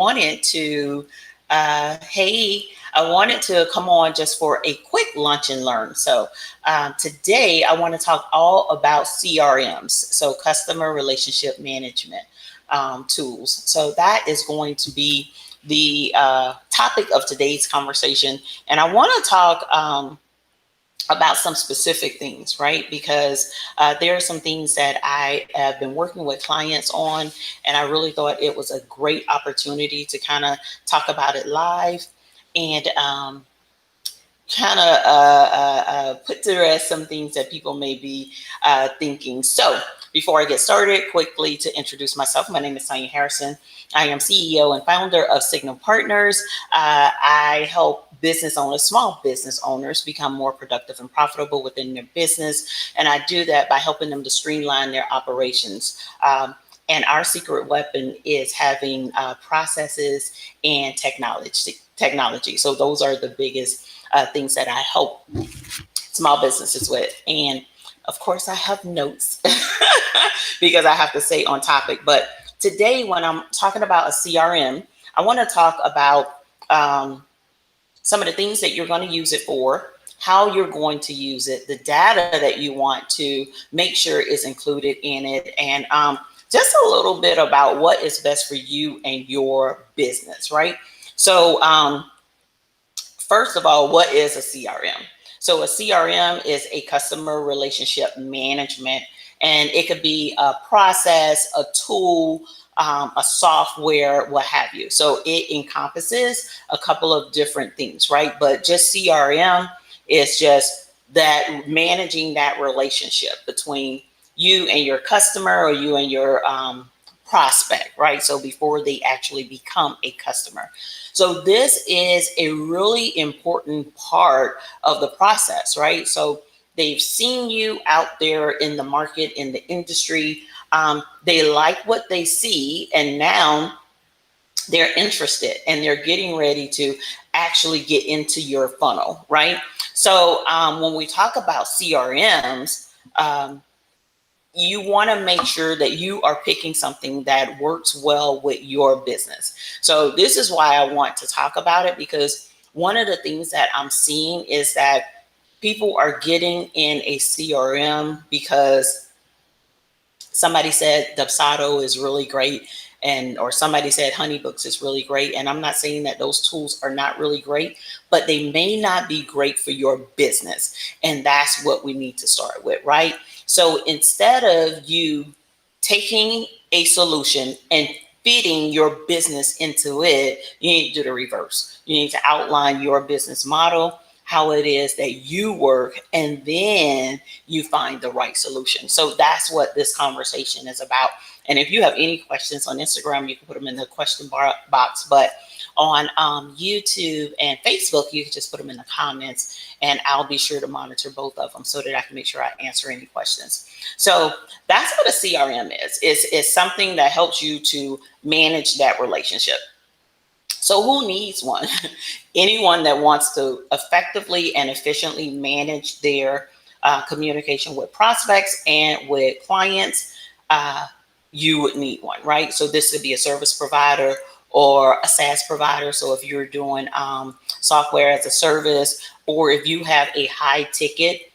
wanted to, I wanted to come on just for a quick lunch and learn. So today I want to talk all about CRMs, so customer relationship management tools. So that is going to be the topic of today's conversation. And I want to talk about some specific things, right? Because there are some things that I have been working with clients on, and I really thought it was a great opportunity to kind of talk about it live and kind of put to rest some things that people may be thinking. So before I get started, quickly to introduce myself, my name is Tanya Harrison. I am CEO and founder of Signal Partners. I help business owners, small business owners, become more productive and profitable within their business. And I do that by helping them to streamline their operations. And our secret weapon is having processes and technology. So those are the biggest things that I help small businesses with. And of course, I have notes because I have to stay on topic. But today, when I'm talking about a CRM, I want to talk about some of the things that you're going to use it for, how you're going to use it, the data that you want to make sure is included in it, and just a little bit about what is best for you and your business, right? So first of all, what is a CRM? So a CRM is a customer relationship management, and it could be a process, a tool, a software, what have you. So it encompasses a couple of different things, right? But just CRM is just that managing that relationship between you and your customer or you and your prospect, right? So before they actually become a customer. So this is a really important part of the process, right? So they've seen you out there in the market, in the industry. They like what they see, and now they're interested and they're getting ready to actually get into your funnel, right? So when we talk about CRMs, you want to make sure that you are picking something that works well with your business. So this is why I want to talk about it, because one of the things that I'm seeing is that people are getting in a CRM because somebody said Dubsado is really great, or somebody said Honeybooks is really great. And I'm not saying that those tools are not really great, but they may not be great for your business. And that's what we need to start with, right? So instead of you taking a solution and fitting your business into it, you need to do the reverse. You need to outline your business model, how it is that you work, and then you find the right solution. So that's what this conversation is about. And if you have any questions on Instagram, you can put them in the question box. But on YouTube and Facebook, you can just put them in the comments, and I'll be sure to monitor both of them so that I can make sure I answer any questions. So that's what a CRM is. It's something that helps you to manage that relationship. So who needs one? Anyone that wants to effectively and efficiently manage their communication with prospects and with clients, you would need one, right? So this could be a service provider or a SaaS provider. So if you're doing software as a service, or if you have a high ticket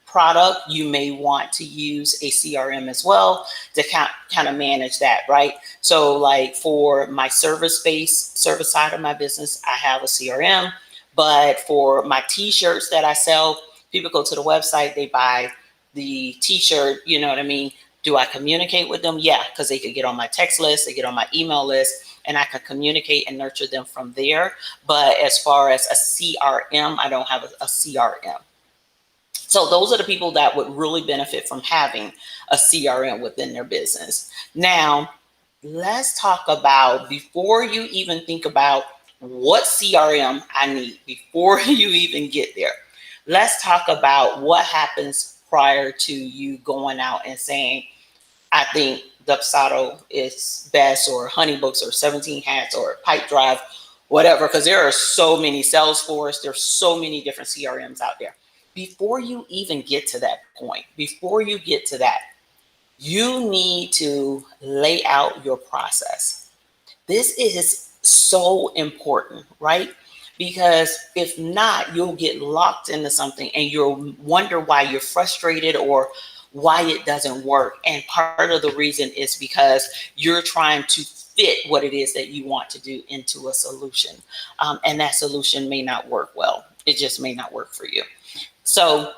product, you may want to use a CRM as well to kind of manage that, right? So like for my service side of my business, I have a CRM, but for my t-shirts that I sell, people go to the website, they buy the t-shirt, you know what I mean? Do I communicate with them? Yeah, because they could get on my text list, they get on my email list, and I can communicate and nurture them from there. But as far as a CRM, I don't have a CRM. So those are the people that would really benefit from having a CRM within their business. Now, let's talk about, before you even think about what CRM I need, before you even get there, let's talk about what happens prior to you going out and saying, I think Dubsado is best, or Honeybooks, or 17 Hats, or Pipedrive, whatever, because there are so many. Salesforce, there's so many different CRMs out there. Before you even get to that point, you need to lay out your process. This is so important, right? Because if not, you'll get locked into something and you'll wonder why you're frustrated or why it doesn't work. And part of the reason is because you're trying to fit what it is that you want to do into a solution. And that solution may not work well. It just may not work for you. So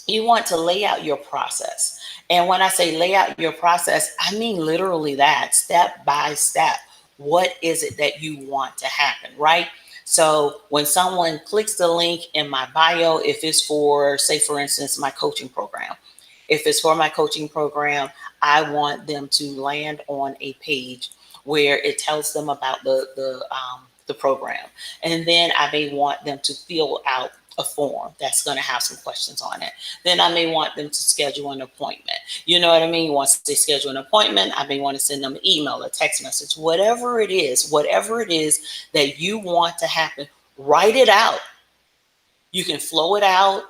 you want to lay out your process. And when I say lay out your process, I mean literally that, step by step. What is it that you want to happen, right? So when someone clicks the link in my bio, if it's for, say, for instance, my coaching program, if it's for my coaching program, I want them to land on a page where it tells them about the program, and then I may want them to fill out a form that's going to have some questions on it. Then I may want them to schedule an appointment. You know what I mean? Once they schedule an appointment, I may want to send them an email, a text message, whatever it is that you want to happen, write it out. You can flow it out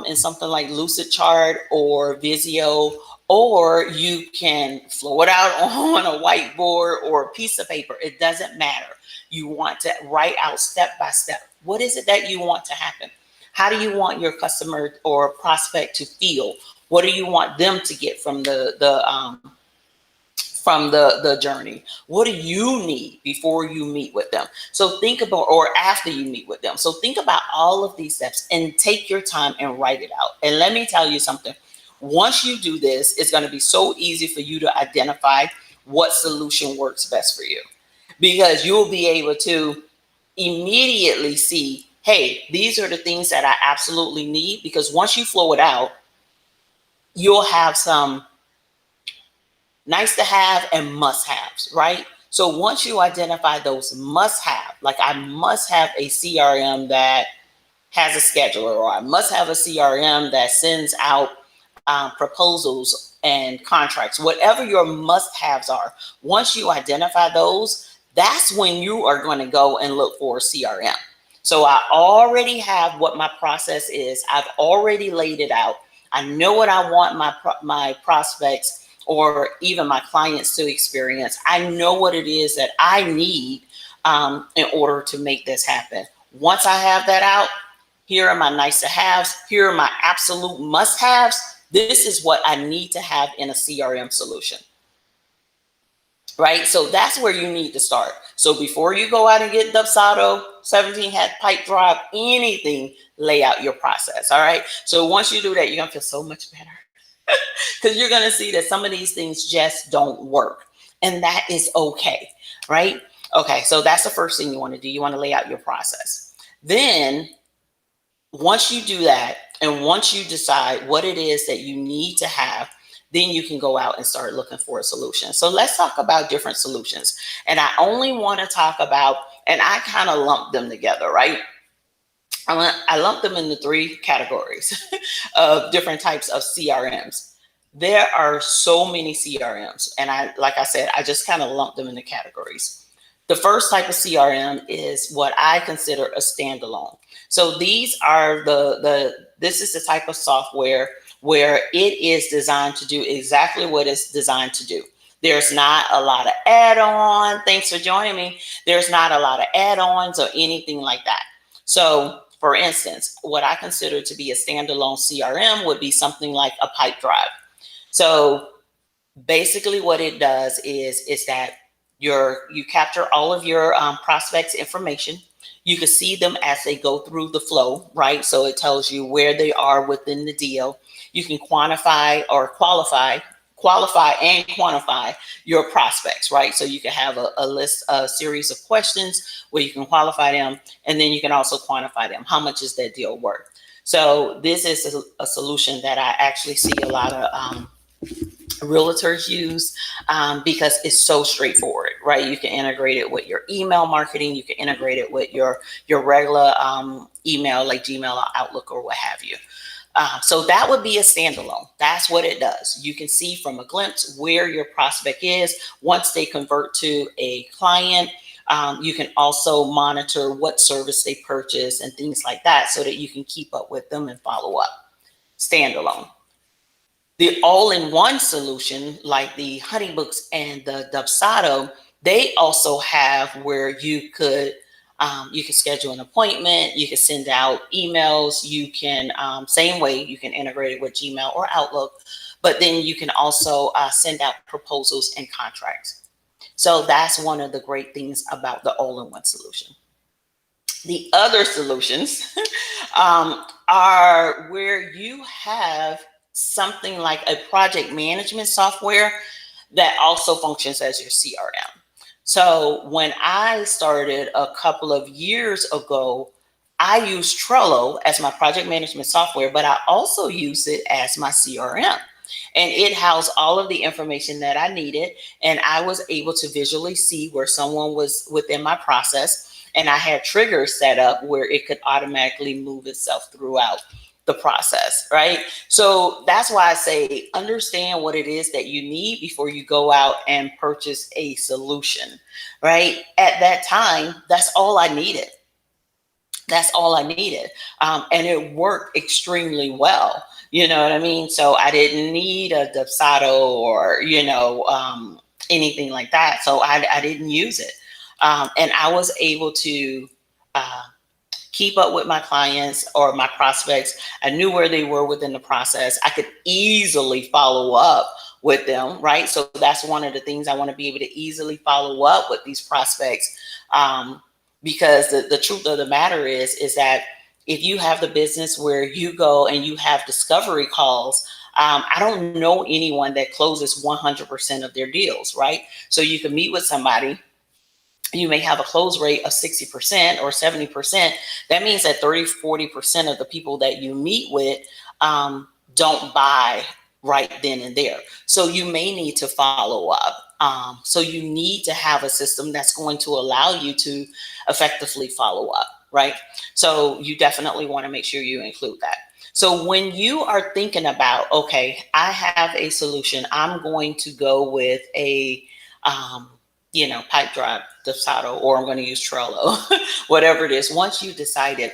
in something like Lucid Chart or Visio, or you can flow it out on a whiteboard or a piece of paper. It doesn't matter. You want to write out step by step. What is it that you want to happen? How do you want your customer or prospect to feel? What do you want them to get from the journey? What do you need before you meet with them? So think about, or after you meet with them. So think about all of these steps and take your time and write it out. And let me tell you something. Once you do this, it's going to be so easy for you to identify what solution works best for you, because you'll be able to immediately see, hey, these are the things that I absolutely need. Because once you flow it out, you'll have some nice to have and must haves, right? So once you identify those must have, like I must have a CRM that has a scheduler, or I must have a CRM that sends out proposals and contracts, whatever your must haves are. Once you identify those, that's when you are going to go and look for a CRM. So I already have what my process is. I've already laid it out. I know what I want my prospects or even my clients to experience. I know what it is that I need in order to make this happen. Once I have that out, here are my nice to haves. Here are my absolute must haves. This is what I need to have in a CRM solution, right? So that's where you need to start. So before you go out and get Dubsado, 17 hat pipe drive, anything, lay out your process. All right. So once you do that, you're going to feel so much better because you're going to see that some of these things just don't work, and that is okay. Right. Okay. So that's the first thing you want to do. You want to lay out your process. Then once you do that, and once you decide what it is that you need to have, then you can go out and start looking for a solution. So let's talk about different solutions. And I only want to talk about, and I kind of lump them together, right? I lump them into three categories of different types of CRMs. There are so many CRMs, and like I said, I just kind of lump them into categories. The first type of CRM is what I consider a standalone. So these are this is the type of software where it is designed to do exactly what it's designed to do. There's not a lot of add-on. Thanks for joining me. There's not a lot of add-ons or anything like that. So for instance, what I consider to be a standalone CRM would be something like a pipe drive. So basically what it does is that you capture all of your prospects information. You can see them as they go through the flow, right? So it tells you where they are within the deal. You can quantify or qualify and quantify your prospects, right? So you can have a list, a series of questions where you can qualify them, and then you can also quantify them. How much is that deal worth? So this is a solution that I actually see a lot of realtors use because it's so straightforward, right? You can integrate it with your email marketing. You can integrate it with your regular email like Gmail or Outlook or what have you. So that would be a standalone. That's what it does. You can see from a glimpse where your prospect is once they convert to a client. You can also monitor what service they purchase and things like that so that you can keep up with them and follow up. Standalone. The all-in-one solution, like the Honeybooks and the Dubsado, They also have where you could schedule an appointment, you can send out emails, you can, same way, you can integrate it with Gmail or Outlook, but then you can also send out proposals and contracts. So that's one of the great things about the all-in-one solution. The other solutions are where you have something like a project management software that also functions as your CRM. So when I started a couple of years ago, I use Trello as my project management software, but I also use it as my CRM. And it housed all of the information that I needed. And I was able to visually see where someone was within my process. And I had triggers set up where it could automatically move itself throughout the process, right? So that's why I say understand what it is that you need before you go out and purchase a solution, right? At that time, that's all I needed. That's all I needed. And it worked extremely well. You know what I mean? So I didn't need a Dubsado or, anything like that. So I didn't use it. And I was able to keep up with my clients or my prospects. I knew where they were within the process. I could easily follow up with them, right? So that's one of the things I want to be able to easily follow up with these prospects. Because the truth of the matter is that if you have the business where you go and you have discovery calls, I don't know anyone that closes 100% of their deals, right? So you can meet with somebody, you may have a close rate of 60% or 70%. That means that 30-40% of the people that you meet with don't buy right then and there. So you may need to follow up. So you need to have a system that's going to allow you to effectively follow up, right? So you definitely want to make sure you include that. So when you are thinking about, okay, I have a solution, I'm going to go with a Pipedrive, Dubsado, or I'm going to use Trello, whatever it is. Once you decided,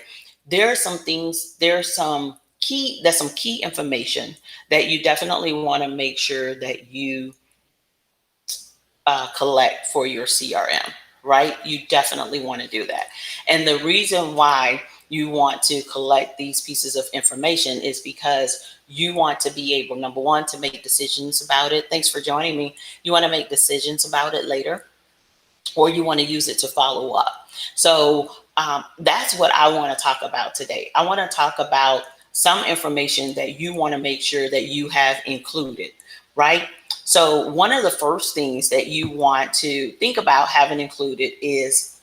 there are some things, there's some key information that you definitely want to make sure that you collect for your CRM, right? You definitely want to do that. And the reason why you want to collect these pieces of information is because you want to be able, number one, to make decisions about it. Thanks for joining me. You want to make decisions about it later, or you want to use it to follow up. So that's what I want to talk about today. I want to talk about some information that you want to make sure that you have included, right? So one of the first things that you want to think about having included is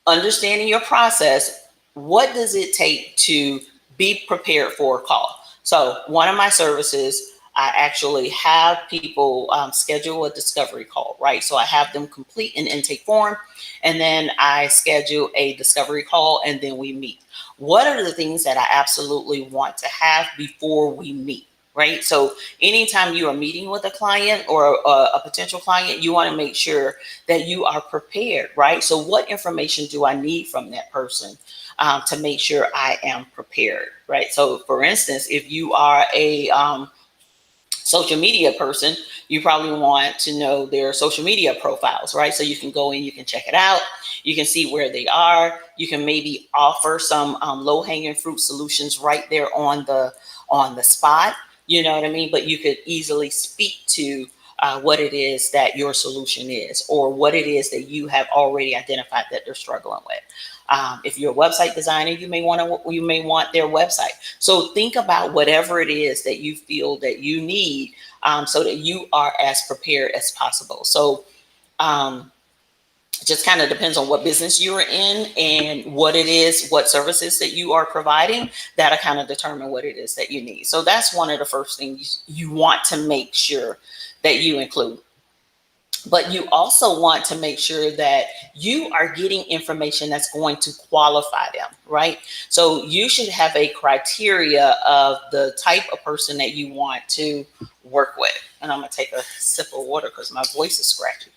understanding your process. What does it take to be prepared for a call? So one of my services, I actually have people schedule a discovery call, right? So I have them complete an intake form, and then I schedule a discovery call, and then we meet. What are the things that I absolutely want to have before we meet, right? So anytime you are meeting with a client or a potential client, you want to make sure that you are prepared, right? So what information do I need from that person to make sure I am prepared, right? So for instance, if you are a social media person, you probably want to know their social media profiles, right? So you can go in, you can check it out, you can see where they are, you can maybe offer some low-hanging fruit solutions right there on the spot, you know what I mean? But you could easily speak to what it is that your solution is, or what it is that you have already identified that they're struggling with. If you're a website designer, you may want their website. So think about whatever it is that you feel that you need, so that you are as prepared as possible. So it just kind of depends on what business you're in and what it is, what services that you are providing, that'll kind of determine what it is that you need. So that's one of the first things you want to make sure that you include. But you also want to make sure that you are getting information that's going to qualify them, right? So you should have a criteria of the type of person that you want to work with. And I'm going to take a sip of water because my voice is scratchy.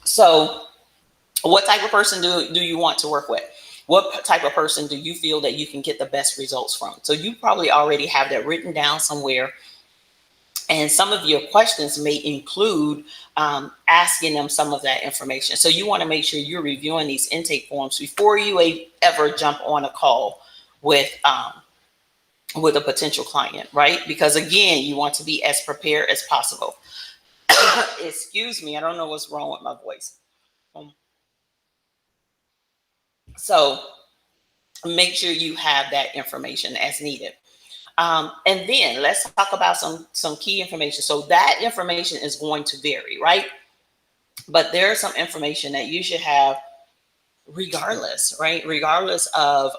So what type of person do you want to work with? What type of person do you feel that you can get the best results from? So you probably already have that written down somewhere. And some of your questions may include asking them some of that information. So you want to make sure you're reviewing these intake forms before you ever jump on a call with a potential client, right? Because again, you want to be as prepared as possible. Excuse me, I don't know what's wrong with my voice. So make sure you have that information as needed. And then let's talk about some key information. So that information is going to vary, right? But there's some information that you should have regardless, right? Regardless of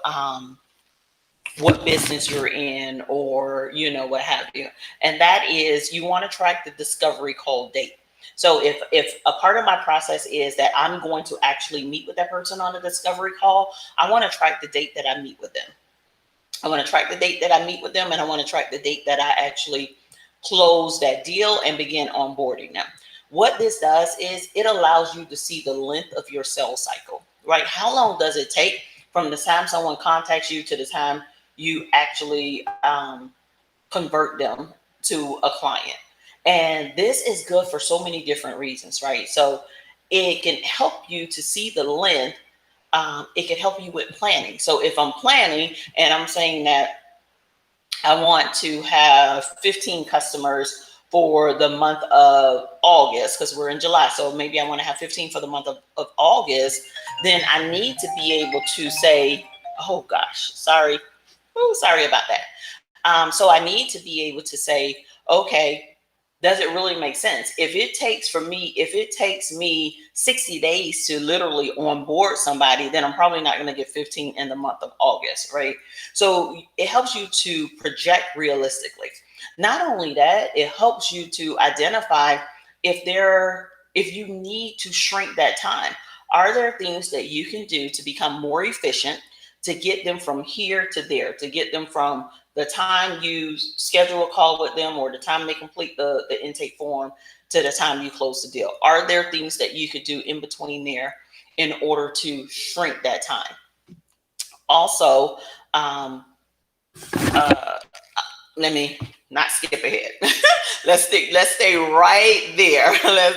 what business you're in, or what have you. And that is, you want to track the discovery call date. So if a part of my process is that I'm going to actually meet with that person on a discovery call, I want to track the date that I meet with them. I want to track the date that I meet with them, and I want to track the date that I actually close that deal and begin onboarding them. What this does is it allows you to see the length of your sales cycle, right? How long does it take from the time someone contacts you to the time you actually convert them to a client? And this is good for so many different reasons, right? So it can help you to see the length. It can help you with planning. So if I'm planning and I'm saying that I want to have 15 customers for the month of August, because we're in July. So maybe I want to have 15 for the month of August. Then I need to be able to say, oh gosh, sorry. Oh, sorry about that. So I need to be able to say, okay, does it really make sense? If it takes me 60 days to literally onboard somebody, then I'm probably not going to get 15 in the month of August, right? So it helps you to project realistically. Not only that, it helps you to identify if you need to shrink that time. Are there things that you can do to become more efficient, to get them from here to there, to get them from the time you schedule a call with them or the time they complete the intake form to the time you close the deal? Are there things that you could do in between there in order to shrink that time? Also, um, uh, let me not skip ahead. Let's stay right there.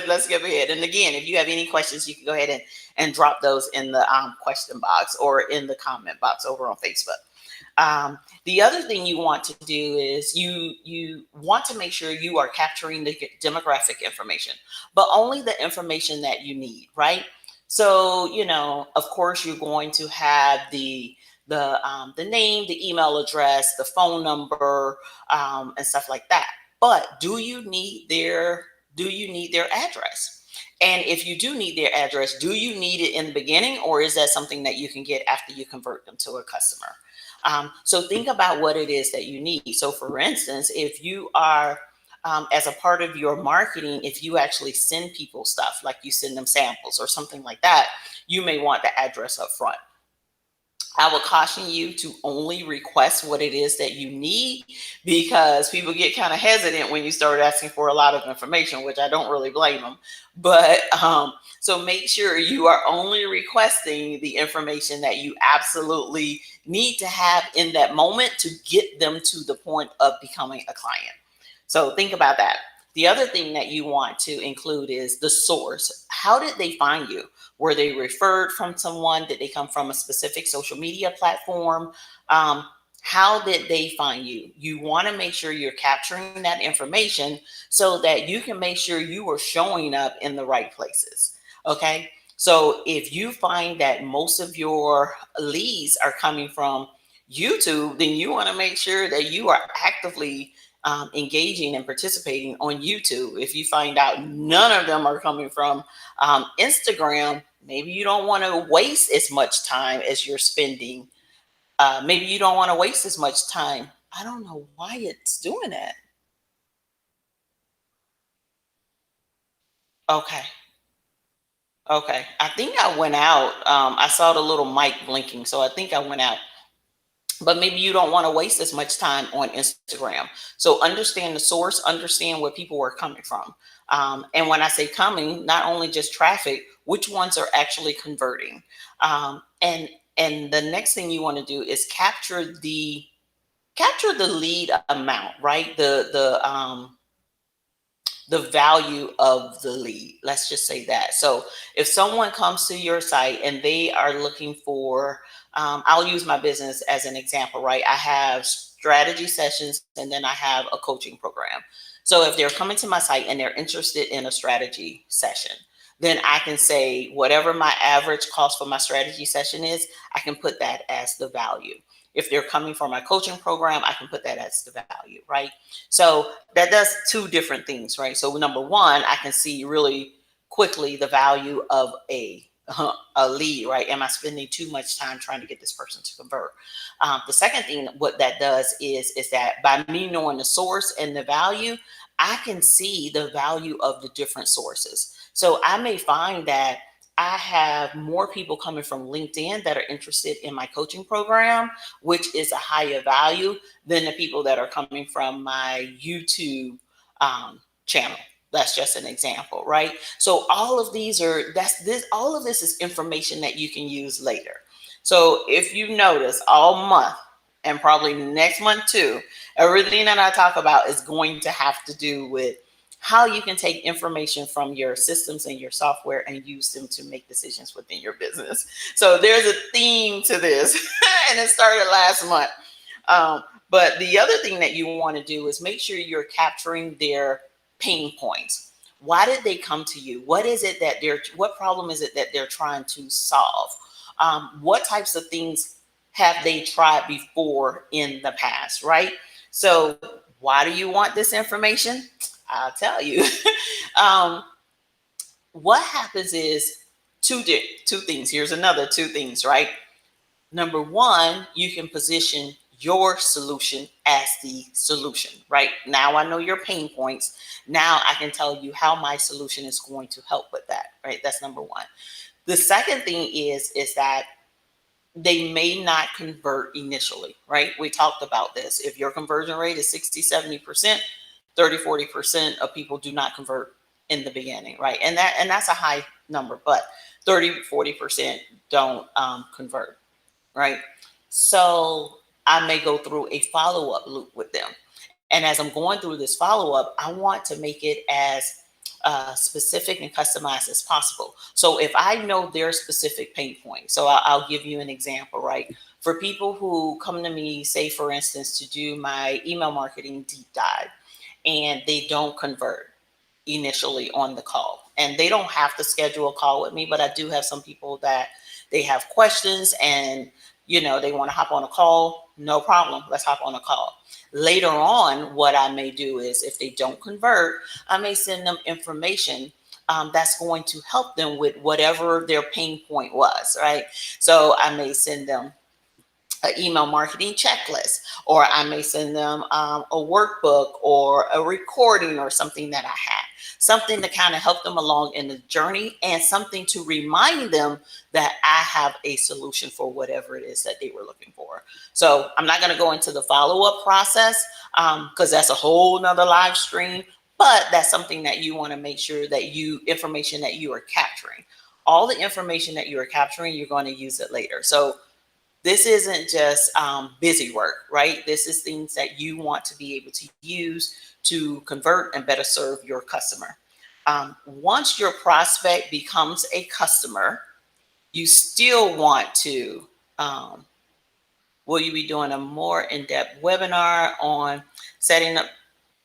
Let's skip ahead. And again, if you have any questions, you can go ahead and drop those in the question box or in the comment box over on Facebook. The other thing you want to do is you want to make sure you are capturing the demographic information, but only the information that you need, right? So, of course, you're going to have the name, the email address, the phone number, and stuff like that. But do you need their address? And if you do need their address, do you need it in the beginning, or is that something that you can get after you convert them to a customer? So think about what it is that you need. So for instance, if you are, as a part of your marketing, if you actually send people stuff, like you send them samples or something like that, you may want the address up front. I would caution you to only request what it is that you need, because people get kind of hesitant when you start asking for a lot of information, which I don't really blame them. But so make sure you are only requesting the information that you absolutely need to have in that moment to get them to the point of becoming a client. So think about that. The other thing that you want to include is the source. How did they find you? Were they referred from someone? Did they come from a specific social media platform? How did they find you? You want to make sure you're capturing that information so that you can make sure you are showing up in the right places. Okay. So if you find that most of your leads are coming from YouTube, then you want to make sure that you are actively engaging and participating on YouTube. If you find out none of them are coming from Instagram, maybe you don't want to waste as much time as you're spending. Maybe you don't want to waste as much time. I don't know why it's doing that. Okay. Okay. I think I went out. I saw the little mic blinking, so I think I went out. But maybe you don't want to waste as much time on Instagram. So understand the source, understand where people are coming from. And when I say coming, not only just traffic, which ones are actually converting. And the next thing you want to do is capture the lead amount, right? The the value of the lead. Let's just say that. So if someone comes to your site and they are looking for, I'll use my business as an example, right? I have strategy sessions and then I have a coaching program. So if they're coming to my site and they're interested in a strategy session, then I can say whatever my average cost for my strategy session is, I can put that as the value. If they're coming for my coaching program, I can put that as the value, right? So that does two different things, right? So number one, I can see really quickly the value of a lead, right? Am I spending too much time trying to get this person to convert? The second thing, what that does is that by me knowing the source and the value, I can see the value of the different sources. So I may find that I have more people coming from LinkedIn that are interested in my coaching program, which is a higher value than the people that are coming from my YouTube channel. That's just an example, right? So all of these are all of this is information that you can use later. So if you notice all month and probably next month too, everything that I talk about is going to have to do with how you can take information from your systems and your software and use them to make decisions within your business. So there's a theme to this, and it started last month. But the other thing that you want to do is make sure you're capturing their pain points. Why did they come to you? What problem is it that they're trying to solve? What types of things have they tried before in the past, right? So why do you want this information? I'll tell you. um, what happens is two things. Here's another two things, right? Number one, you can position your solution as the solution, right? Now I know your pain points. Now I can tell you how my solution is going to help with that, right? That's number one. The second thing is that they may not convert initially, right? We talked about this. If your conversion rate is 60, 70%, 30, 40% of people do not convert in the beginning, right? And that's a high number, but 30, 40% don't convert, right? So I may go through a follow-up loop with them. And as I'm going through this follow-up, I want to make it as specific and customized as possible. So if I know their specific pain point, so I'll give you an example, right? For people who come to me, say for instance, to do my email marketing deep dive, and they don't convert initially on the call, and they don't have to schedule a call with me, but I do have some people that they have questions and they want to hop on a call. No problem, let's hop on a call. Later on, what I may do is, if they don't convert, I may send them information that's going to help them with whatever their pain point was, right? So I may send them an email marketing checklist, or I may send them a workbook or a recording or something that I had, something to kind of help them along in the journey, and something to remind them that I have a solution for whatever it is that they were looking for. So I'm not going to go into the follow-up process because that's a whole nother live stream, but that's something that you want to make sure that information that you are capturing. All the information that you are capturing, you're going to use it later. So this isn't just busy work, right? This is things that you want to be able to use to convert and better serve your customer. Once your prospect becomes a customer, you still want to, will you be doing a more in-depth webinar on setting up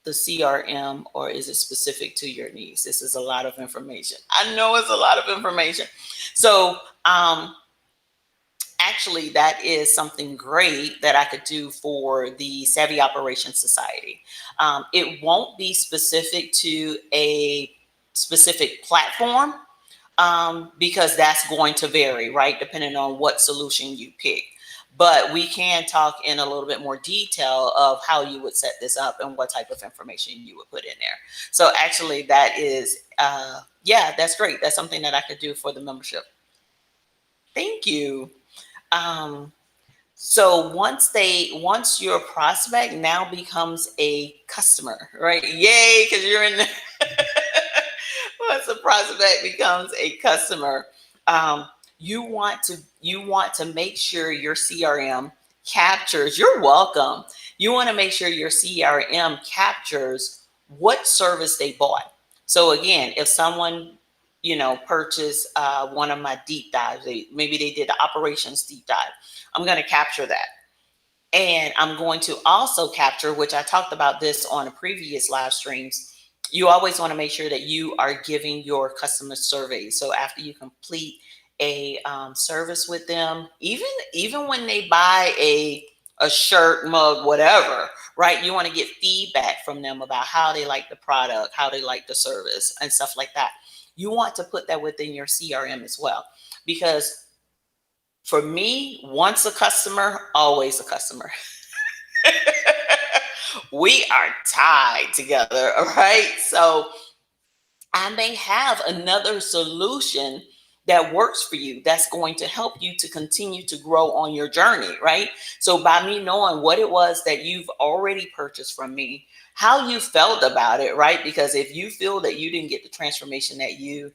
the CRM, or is it specific to your needs? This is a lot of information. I know it's a lot of information. So, actually, that is something great that I could do for the Savvy Operations Society. It won't be specific to a specific platform because that's going to vary, right? Depending on what solution you pick. But we can talk in a little bit more detail of how you would set this up and what type of information you would put in there. So actually, that is, that's great. That's something that I could do for the membership. Thank you. So once your prospect now becomes a customer, right? Yay, because you're in the once a prospect becomes a customer, you want to make sure your CRM captures, you're welcome. You want to make sure your CRM captures what service they bought. So again, if someone, purchase one of my deep dives, maybe they did the operations deep dive, I'm going to capture that. And I'm going to also capture, which I talked about this on a previous live streams. You always want to make sure that you are giving your customer surveys. So after you complete a service with them, even when they buy a shirt, mug, whatever, right? You want to get feedback from them about how they like the product, how they like the service, and stuff like that. You want to put that within your CRM as well, because for me, once a customer, always a customer. We are tied together, all right? So I may have another solution that works for you that's going to help you to continue to grow on your journey, right? So by me knowing what it was that you've already purchased from me, how you felt about it, right? Because if you feel that you didn't get the transformation that you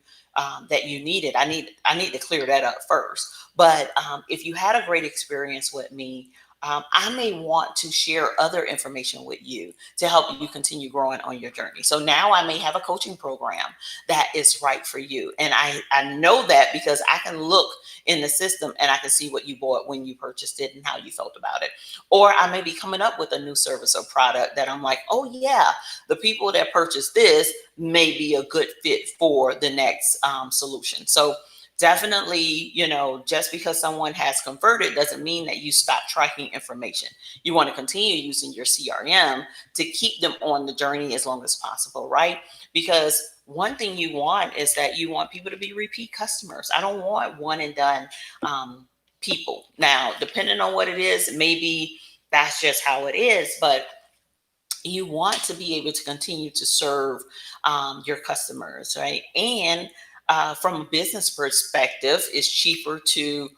needed, I need to clear that up first. But if you had a great experience with me, I may want to share other information with you to help you continue growing on your journey. So now I may have a coaching program that is right for you. And I know that because I can look in the system and I can see what you bought when you purchased it and how you felt about it. Or I may be coming up with a new service or product that I'm like, oh yeah, the people that purchased this may be a good fit for the next solution. So definitely, just because someone has converted doesn't mean that you stop tracking information. You want to continue using your CRM to keep them on the journey as long as possible, right? Because one thing you want is that you want people to be repeat customers. I don't want one and done people. Now, depending on what it is, maybe that's just how it is, but you want to be able to continue to serve your customers, right? And from a business perspective, it's cheaper to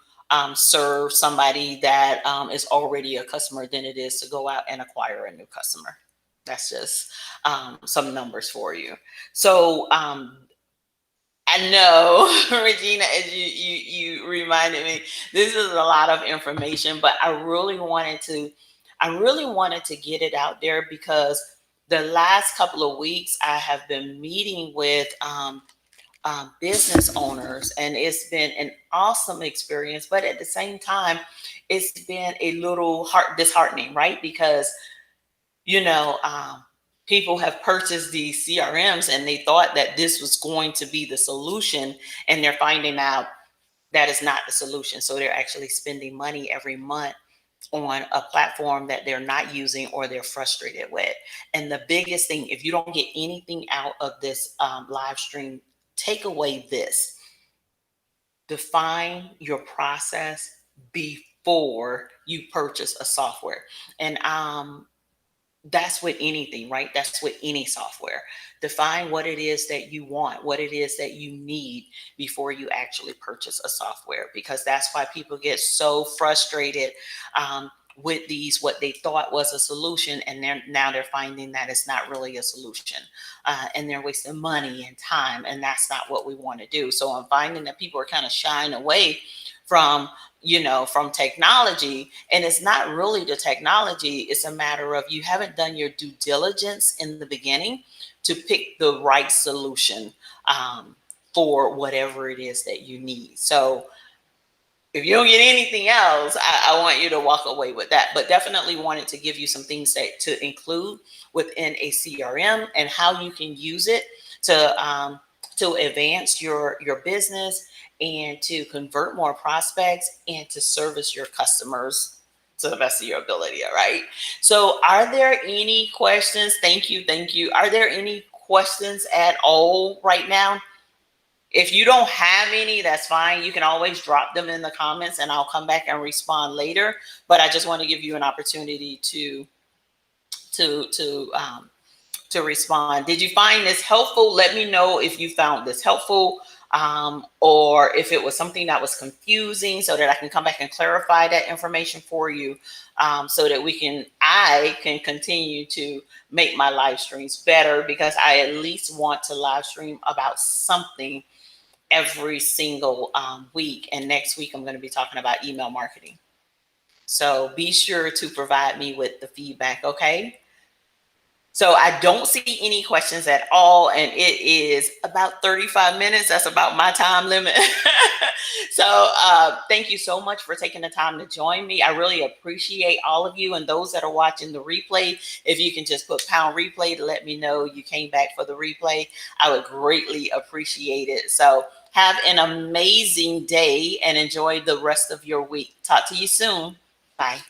serve somebody that is already a customer than it is to go out and acquire a new customer. That's just some numbers for you. So I know, Regina, as you reminded me, this is a lot of information, but I really wanted to get it out there because the last couple of weeks I have been meeting with business owners, and it's been an awesome experience. But at the same time, it's been a little disheartening, right? Because you know, people have purchased these CRMs and they thought that this was going to be the solution, and they're finding out that is not the solution. So they're actually spending money every month on a platform that they're not using or they're frustrated with. And the biggest thing, if you don't get anything out of this live stream, take away this: define your process before you purchase a software. And that's with anything, right? That's with any software. Define what it is that you want, what it is that you need before you actually purchase a software, because that's why people get so frustrated with these, what they thought was a solution, and now they're finding that it's not really a solution, and they're wasting money and time, and that's not what we want to do. So I'm finding that people are kind of shying away from from technology, and it's not really the technology. It's a matter of you haven't done your due diligence in the beginning to pick the right solution for whatever it is that you need. So if you don't get anything else, I want you to walk away with that. But definitely wanted to give you some things that to include within a CRM and how you can use it to advance your business and to convert more prospects and to service your customers to the best of your ability. All right. So are there any questions? Thank you. Thank you. Are there any questions at all right now? If you don't have any, that's fine. You can always drop them in the comments and I'll come back and respond later. But I just want to give you an opportunity to to um, to respond. Did you find this helpful? Let me know if you found this helpful, or if it was something that was confusing, so that I can come back and clarify that information for you, so that I can continue to make my live streams better, because I at least want to live stream about something every single week. And next week, I'm going to be talking about email marketing. So be sure to provide me with the feedback, okay? So I don't see any questions at all, and it is about 35 minutes. That's about my time limit. So thank you so much for taking the time to join me. I really appreciate all of you, and those that are watching the replay. If you can just put pound replay to let me know you came back for the replay, I would greatly appreciate it. So have an amazing day and enjoy the rest of your week. Talk to you soon. Bye.